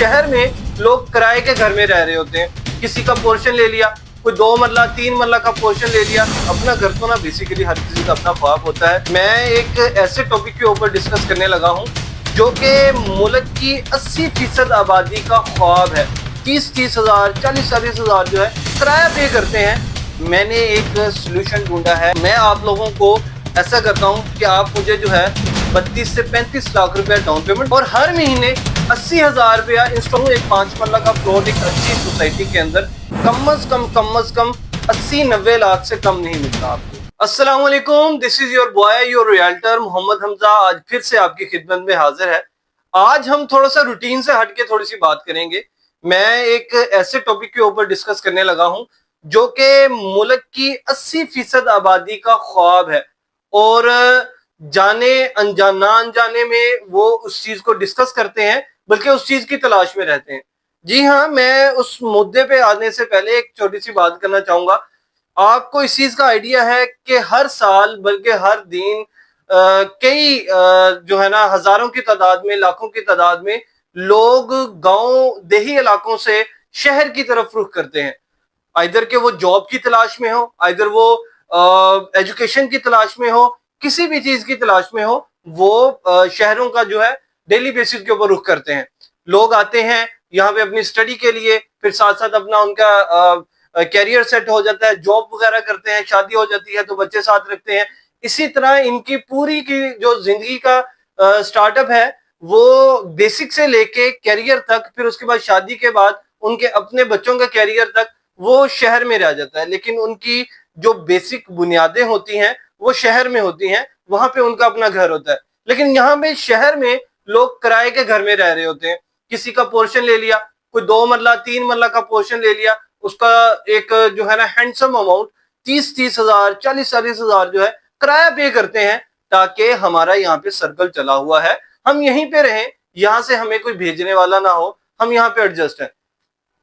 शहर में लोग किराए के घर में रह रहे होते हैं। किसी का पोर्शन ले लिया, कोई 2 मरला 3 मरला का पोर्शन ले लिया। अपना घर तो ना बेसिकली हर किसी का अपना ख्वाब होता है। मैं एक ऐसे टॉपिक के ऊपर डिस्कस करने लगा हूँ जो कि मुल्क की 80% आबादी का ख्वाब है। 30-30 हजार 40-40 हजार जो है किराया पे करते हैं। मैंने एक सोल्यूशन ढूंढा है। मैं आप लोगों को ऐसा करता हूँ कि आप मुझे जो है 32 से 35 लाख रुपया डाउन पेमेंट और हर महीने 80,000 रुपया इंस्टॉल, एक 5 मरला का प्लॉट एक अच्छी सोसाइटी के अंदर कम अज कम 80-90 लाख से कम नहीं मिलता आपको। अस्सलाम वालेकुम, this is your boy your realtor Mohammad Hamza. आज फिर से आपकी खिदमत में हाजिर है। आज हम थोड़ा सा रूटीन से हट के थोड़ी सी बात करेंगे। मैं एक ऐसे टॉपिक के ऊपर डिस्कस करने लगा हूं जो कि मुल्क की 80% आबादी का ख्वाब है और जाने अनजान ना अनजाने में वो उस चीज को डिस्कस करते हैं, बल्कि उस चीज की तलाश में रहते हैं। जी हाँ, मैं उस मुद्दे पे आने से पहले एक छोटी सी बात करना चाहूंगा। आपको इस चीज का आइडिया है कि हर साल बल्कि हर दिन कई जो है ना हजारों की तादाद में, लाखों की तादाद में लोग गांव देही इलाकों से शहर की तरफ रुख करते हैं। आइदर के वो जॉब की तलाश में हो, आइदर वो एजुकेशन की तलाश में हो, किसी भी चीज की तलाश में हो, वो शहरों का जो है डेली बेसिस के ऊपर रुख करते हैं। लोग आते हैं यहाँ पे अपनी स्टडी के लिए, फिर साथ साथ अपना उनका कैरियर सेट हो जाता है, जॉब वगैरह करते हैं, शादी हो जाती है तो बच्चे साथ रखते हैं। इसी तरह इनकी पूरी की जो जिंदगी का स्टार्टअप है वो बेसिक से लेके कैरियर तक, फिर उसके बाद शादी के बाद उनके अपने बच्चों का कैरियर तक वो शहर में रह जाता है। लेकिन उनकी जो बेसिक बुनियादें होती हैं वो शहर में होती हैं, वहां पे उनका अपना घर होता है। लेकिन यहाँ पे शहर में लोग किराए के घर में रह रहे होते हैं। किसी का पोर्शन ले लिया, कोई 2 मरला 3 मरला का पोर्शन ले लिया, उसका एक जो है ना हैंडसम अमाउंट 30-30 हजार 40-40 हजार जो है किराया पे करते हैं ताकि हमारा यहाँ पे सर्कल चला हुआ है, हम यहीं पे रहें, यहाँ से हमें कोई भेजने वाला ना हो, हम यहाँ पे एडजस्ट है।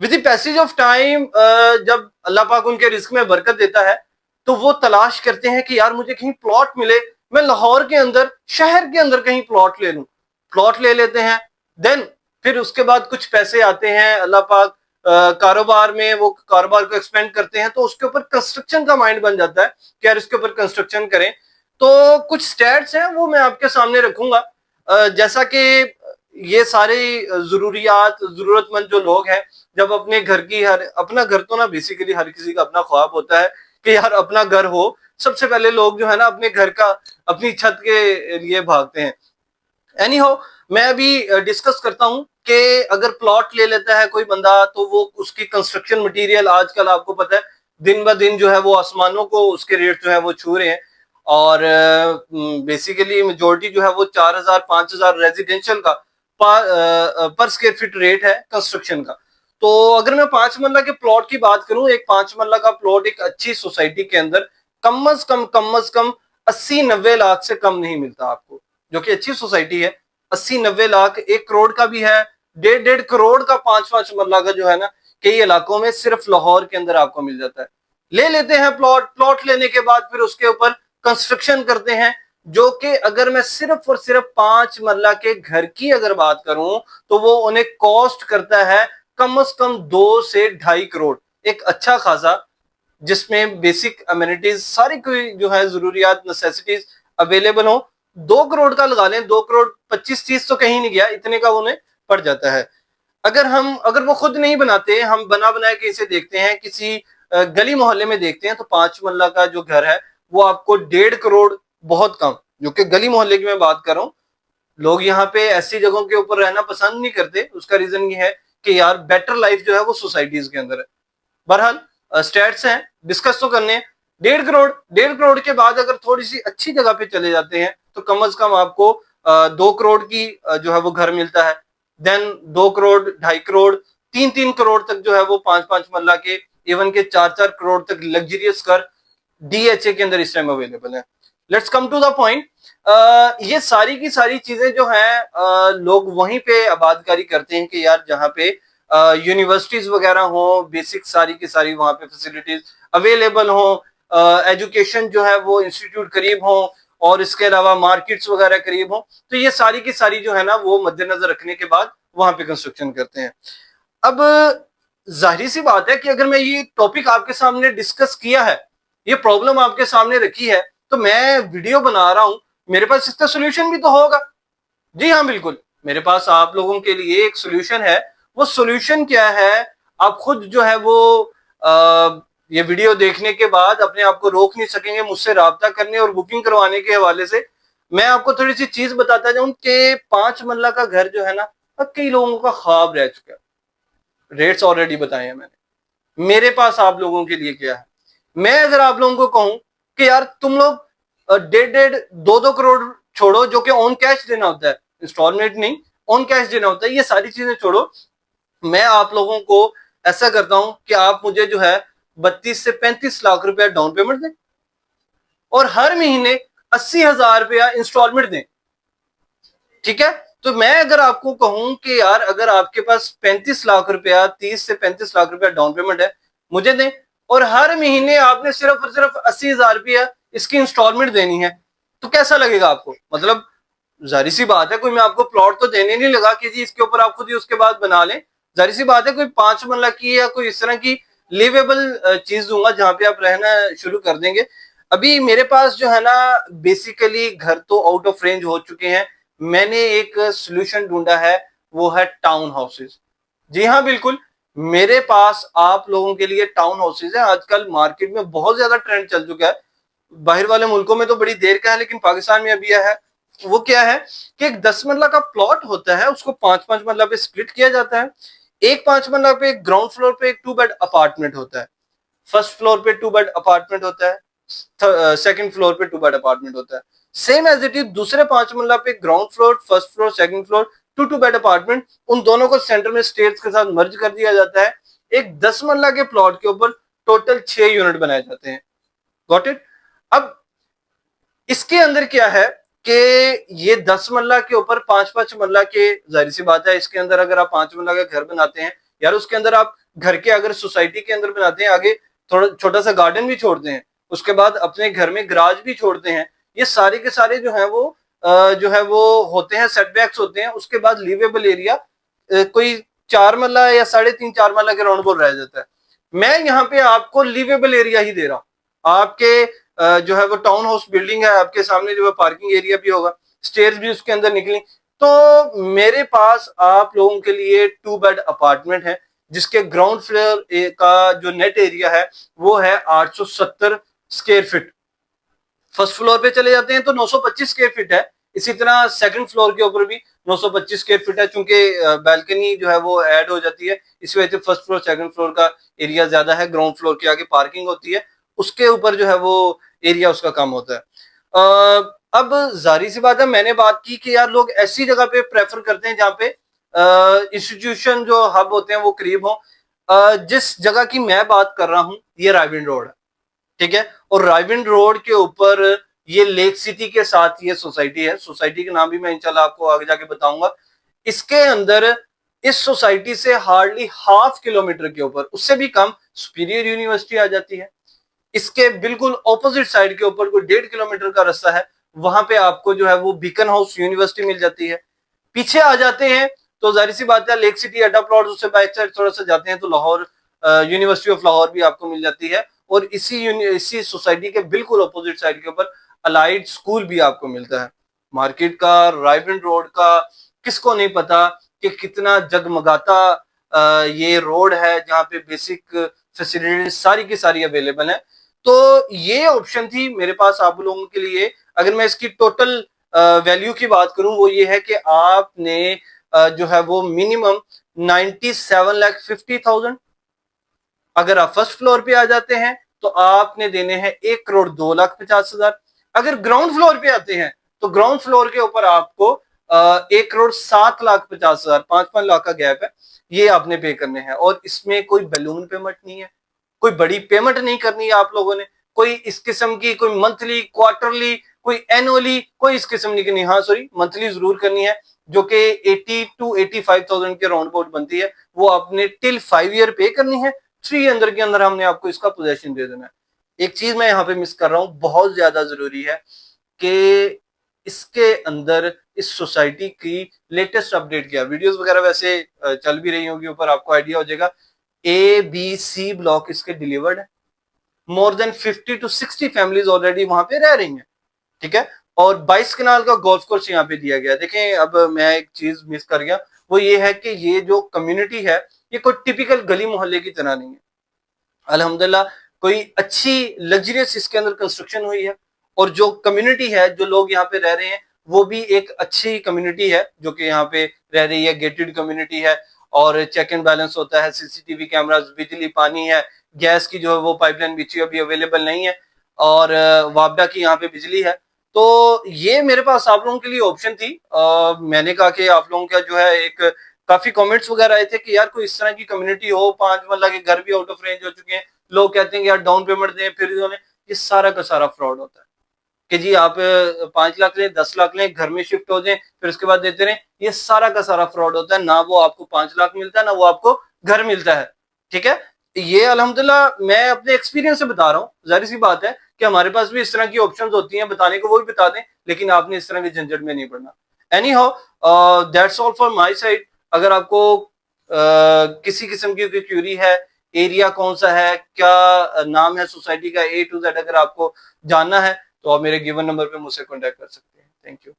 With the passage of time जब अल्लाह पाक उनके रिस्क में बरकत देता है तो वो तलाश करते हैं कि यार मुझे कहीं प्लॉट मिले, मैं लाहौर के अंदर, शहर के अंदर कहीं प्लॉट ले लूं। प्लॉट ले लेते हैं, देन फिर उसके बाद कुछ पैसे आते हैं, अल्लाह पाक कारोबार में वो कारोबार को एक्सपेंड करते हैं तो उसके ऊपर कंस्ट्रक्शन का माइंड बन जाता है कि यार इसके ऊपर कंस्ट्रक्शन करें। तो कुछ स्टैट्स हैं वो मैं आपके सामने रखूंगा। जैसा कि ये सारे जरूरियात जरूरतमंद जो लोग हैं, जब अपने घर की हर अपना घर तो ना बेसिकली हर किसी का अपना ख्वाब होता है कि यार अपना घर हो। सबसे पहले लोग जो है ना अपने घर का, अपनी छत के लिए भागते हैं। एनी हो, मैं अभी डिस्कस करता हूं कि अगर प्लॉट ले लेता है कोई बंदा तो वो उसकी कंस्ट्रक्शन मटेरियल आजकल आपको पता है दिन ब दिन जो है वो आसमानों को उसके रेट जो है वो छू रहे हैं। और बेसिकली मेजोरिटी जो है वो 4,000-5,000 रेजिडेंशियल का पर स्क्वायर फीट रेट है कंस्ट्रक्शन का। तो अगर मैं 5 मरला के प्लॉट की बात करूं, एक 5 मरला का प्लॉट एक अच्छी सोसाइटी के अंदर कम अज कम 80-90 लाख से कम नहीं मिलता आपको, जो कि अच्छी सोसाइटी है। 80-90 लाख, 1 करोड़ का भी है, 1.5 करोड़ का 5-5 मरला का जो है ना कई इलाकों में सिर्फ लाहौर के अंदर आपको मिल जाता है। ले लेते हैं प्लॉट लेने के बाद फिर उसके ऊपर कंस्ट्रक्शन करते हैं, जो कि अगर मैं सिर्फ और सिर्फ 5 मरला के घर की अगर बात करूं तो वो उन्हें कॉस्ट करता है कम से कम 2 से 2.5 करोड़। एक अच्छा खासा, जिसमें बेसिक अम्यूनिटीज सारी कोई जो है जरूरियात नेसेसिटीज अवेलेबल हो। 2 करोड़ का लगा लें, 2 करोड़ 25-30 तो कहीं नहीं गया, इतने का उन्हें पड़ जाता है। अगर वो खुद नहीं बनाते, हम बना बनाए के इसे देखते हैं, किसी गली मोहल्ले में देखते हैं तो 5 मरला का जो घर है वो आपको 1.5 करोड़, बहुत कम, जो कि गली मोहल्ले की मैं बात कर रहा हूँ। लोग यहाँ पे ऐसी जगहों के ऊपर रहना पसंद नहीं करते। उसका रीजन ये है कि यार बेटर लाइफ जो है वो सोसाइटीज के अंदर है। बहरहाल स्टैट्स हैं, डिस्कस तो करने हैं। 1.5 करोड़ के बाद अगर थोड़ी सी अच्छी जगह पे चले जाते हैं तो कम अज कम आपको 2 करोड़ की जो है वो घर मिलता है। देन 2 करोड़ 2.5 करोड़ 3-3 करोड़ तक जो है वो 5-5 मरला के, इवन के 4-4 करोड़ तक लग्जरियस घर डीएचए के अंदर इस टाइम अवेलेबल है। Let's come to the point. ये सारी की सारी चीजें जो हैं लोग वहीं पे आबादकारी करते हैं कि यार जहाँ पे यूनिवर्सिटीज वगैरह हो, बेसिक सारी की सारी वहां पे फैसिलिटीज अवेलेबल हो, एजुकेशन जो है वो इंस्टीट्यूट करीब हो और इसके अलावा मार्केट्स वगैरह करीब हो। तो ये सारी की सारी जो है ना वो मद्देनजर रखने के बाद वहां पे कंस्ट्रक्शन करते हैं। अब जाहिर सी बात है कि अगर मैं ये टॉपिक आपके सामने डिस्कस किया है, ये प्रॉब्लम आपके सामने रखी है, तो मैं वीडियो बना रहा हूं, मेरे पास इसका सोल्यूशन भी तो होगा। जी हाँ, बिल्कुल, मेरे पास आप लोगों के लिए एक सोल्यूशन है। वो सोल्यूशन क्या है, आप खुद जो है वो ये वीडियो देखने के बाद अपने आप को रोक नहीं सकेंगे मुझसे राब्ता करने और बुकिंग करवाने के हवाले से। मैं आपको थोड़ी सी चीज बताता जाऊं कि 5 मरला का घर जो है ना, अब कई लोगों का ख्वाब रह चुका है। रेट्स ऑलरेडी बताए हैं मैंने। मेरे पास आप लोगों के लिए क्या है, मैं अगर आप लोगों को कहूं कि यार तुम लोग 1.5-2 करोड़ छोड़ो, जो कि ऑन कैश देना होता है, इंस्टॉलमेंट नहीं, ऑन कैश देना होता है, ये सारी चीजें छोड़ो, मैं आप लोगों को ऐसा करता हूं कि आप मुझे जो है 32 से 35 लाख रुपया डाउन पेमेंट दें और हर महीने 80,000 रुपया इंस्टॉलमेंट दें। ठीक है, तो मैं अगर आपको कहूं कि यार अगर आपके पास 35 लाख रुपया, 30 से 35 लाख रुपया डाउन पेमेंट है, मुझे दें और हर महीने आपने सिर्फ और सिर्फ 80,000 रुपया इसकी इंस्टॉलमेंट देनी है, तो कैसा लगेगा आपको? मतलब जाहिर सी बात है, कोई मैं आपको प्लॉट तो देने नहीं लगा कि जी इसके ऊपर आप खुद ही उसके बाद बना लें। जाहिर सी बात है, कोई 5 मरला की या कोई इस तरह की लिवेबल चीज दूंगा जहां पे आप रहना शुरू कर देंगे। अभी मेरे पास जो है ना, बेसिकली घर तो आउट ऑफ रेंज हो चुके हैं। मैंने एक सोल्यूशन ढूंढा है, वो है टाउन हाउसेज। जी हाँ, बिल्कुल, मेरे पास आप लोगों के लिए टाउन हाउसेज है। आजकल मार्केट में बहुत ज्यादा ट्रेंड चल चुका है, बाहर वाले मुल्कों में तो बड़ी देर का है, लेकिन पाकिस्तान में अभी है। वो क्या है कि एक 10 मरला का प्लॉट होता है, उसको 5-5 मरला पे स्प्लिट किया जाता है। एक 5 मरला पे ग्राउंड फ्लोर पे एक 2 बेड अपार्टमेंट होता है, फर्स्ट फ्लोर पे 2 बेड अपार्टमेंट होता है, सेकंड फ्लोर पे 2 बेड अपार्टमेंट होता है। सेम एज इट इज दूसरे 5 मरला पे ground floor, first floor, second floor, 2 bed apartment, उन दोनों को सेंटर में स्टेयर्स के साथ मर्ज कर दिया जाता है। एक 10 मरला के प्लॉट के ऊपर टोटल 6 यूनिट बनाए जाते हैं। Got it? अब इसके अंदर क्या है कि ये 10 मरला के ऊपर 5-5 मरला के, जाहिर सी बात है, इसके अंदर अगर आप 5 मरला का घर बनाते हैं यार, उसके अंदर आप घर के अगर सोसाइटी के अंदर बनाते हैं, आगे थोड़ा छोटा सा गार्डन भी छोड़ते हैं, उसके बाद अपने घर में गराज भी छोड़ते हैं, ये सारे के सारे जो है वो जो है वो होते हैं, सेटबैक्स होते हैं। उसके बाद लिवेबल एरिया कोई 4 मरला या 3.5-4 मरला के राउंड बोल रह जाता है। मैं यहाँ पे आपको लिवेबल एरिया ही दे रहा हूँ। आपके जो है वो टाउन हाउस बिल्डिंग है, आपके सामने जो है पार्किंग एरिया भी होगा, स्टेयर्स भी उसके अंदर निकली। तो मेरे पास आप लोगों के लिए 2 बेड अपार्टमेंट है, जिसके ग्राउंड फ्लोर का जो नेट एरिया है वो है 870 स्क्वायर फीट। फर्स्ट फ्लोर पे चले जाते हैं तो 925 स्क्वायर फीट है। इसी तरह सेकंड फ्लोर के ऊपर भी 925 स्क्वायर फीट है, चूंकि बैल्कनी जो है वो ऐड हो जाती है, इस वजह से फर्स्ट फ्लोर सेकंड फ्लोर का एरिया ज्यादा है। ग्राउंड फ्लोर के आगे पार्किंग होती है, उसके ऊपर जो है वो एरिया उसका कम होता है। अब जाहिर सी बात है, मैंने बात की कि यार लोग ऐसी जगह पे प्रेफर करते हैं जहाँ पे इंस्टीट्यूशन जो हब होते हैं वो करीब हो। जिस जगह की मैं बात कर रहा हूँ ये रायविंड रोड है, ठीक है, और रायविंड रोड के ऊपर ये लेक सिटी के साथ ये सोसाइटी है। सोसाइटी का नाम भी मैं इंशाल्लाह आपको आगे जाके बताऊंगा। इसके अंदर इस सोसाइटी से हार्डली ½ किलोमीटर के ऊपर, उससे भी कम, सुपीरियर यूनिवर्सिटी आ जाती है। इसके बिल्कुल ऑपोजिट साइड के ऊपर कोई 1.5 किलोमीटर का रास्ता है, वहां पे आपको जो है वो बीकन हाउस यूनिवर्सिटी मिल जाती है। पीछे आ जाते हैं तो जाहिर सी बात है, लेक सिटी अड्डा प्लॉट, उससे बैक साइड थोड़ा सा जाते हैं तो लाहौर, यूनिवर्सिटी ऑफ लाहौर भी आपको मिल जाती है। और इसी सोसाइटी के बिल्कुल अपोजिट साइड के ऊपर अलाइड स्कूल भी आपको मिलता है। मार्केट का, रायविंड रोड का किसको नहीं पता कि कितना जगमगाता ये रोड है, जहाँ पे बेसिक फैसिलिटीज सारी की सारी अवेलेबल है। तो ये ऑप्शन थी मेरे पास आप लोगों के लिए। अगर मैं इसकी टोटल वैल्यू की बात करूं, वो ये है कि आपने जो है वो मिनिमम 97,50,000, अगर आप फर्स्ट फ्लोर पे आ जाते हैं तो आपने देने हैं 1,02,50,000। अगर ग्राउंड फ्लोर पे आते हैं तो ग्राउंड फ्लोर के ऊपर आपको 1,07,50,000, 5-5 लाख का गैप है, ये आपने पे करने हैं। और इसमें कोई बैलून पेमेंट नहीं है, कोई बड़ी पेमेंट नहीं करनी है आप लोगों ने, कोई इस किस्म की कोई मंथली, क्वार्टरली, कोई एनुअली, कोई इस किस्म की नहीं। हाँ सॉरी, मंथली जरूर करनी है, जो कि 80,000 to 85,000 के राउंड अबाउट बनती है। वो आपने टिल 5 ईयर पे करनी है, 3 ईयर के अंदर हमने आपको इसका पोजेशन दे देना है। एक चीज मैं यहाँ पे मिस कर रहा हूँ, बहुत ज्यादा जरूरी है कि इसके अंदर इस सोसाइटी की लेटेस्ट अपडेट क्या, वीडियोस वगैरह वैसे चल भी रही होगी ऊपर, आपको आइडिया हो जाएगा। ABC ब्लॉक इसके डिलीवर्ड है, more than 50 to 60 families already वहां पे रह रही हैं, ठीक है। और 22 कनाल का गोल्फ कोर्स यहाँ पे दिया गया। देखें, अब मैं एक चीज मिस कर गया, वो ये है कि ये जो कम्युनिटी है ये कोई टिपिकल गली मोहल्ले की तरह नहीं है। अल्हम्दुलिल्लाह कोई अच्छी लग्जरियस इसके अंदर कंस्ट्रक्शन हुई है, और जो कम्युनिटी है, जो लोग यहाँ पे रह रहे हैं, वो भी एक अच्छी कम्युनिटी है जो कि यहाँ पे रह रही है, गेटेड कम्युनिटी है, और चेक एंड बैलेंस होता है, CCTV कैमरास, बिजली, पानी है, गैस की जो है वो पाइपलाइन बिछी अभी अवेलेबल नहीं है, और वापडा की यहाँ पे बिजली है। तो ये मेरे पास आप लोगों के लिए ऑप्शन थी। मैंने कहा कि आप लोगों का जो है एक काफी कमेंट्स वगैरह आए थे कि यार कोई इस तरह की कम्युनिटी हो, 5 के घर भी आउट ऑफ रेंज हो चुके हैं, लोग कहते हैं कि यार डाउन पेमेंट दें, फिर इन्होंने, ये सारा का सारा फ्रॉड होता है कि जी आप 5 लाख लें, 10 लाख लें, घर में शिफ्ट हो जाए, फिर उसके बाद देते रहे, ये सारा का सारा फ्रॉड होता है। ना वो आपको 5 लाख मिलता है, ना वो आपको घर मिलता है, ठीक है। ये अल्हम्दुलिल्लाह मैं अपने एक्सपीरियंस से बता रहा हूँ, जाहिर सी बात है कि हमारे पास भी इस तरह की ऑप्शंस होती हैं, बताने को वो भी बता दें, लेकिन आपने इस तरह के झंझट में नहीं पड़ना। Any how, that's all for my side. अगर आपको किसी किस्म की क्यूरी है, एरिया कौन सा है, क्या नाम है सोसाइटी का, A to Z अगर आपको जानना है, तो आप मेरे गिवन नंबर पे मुझसे कॉन्टेक्ट कर सकते हैं। Thank you.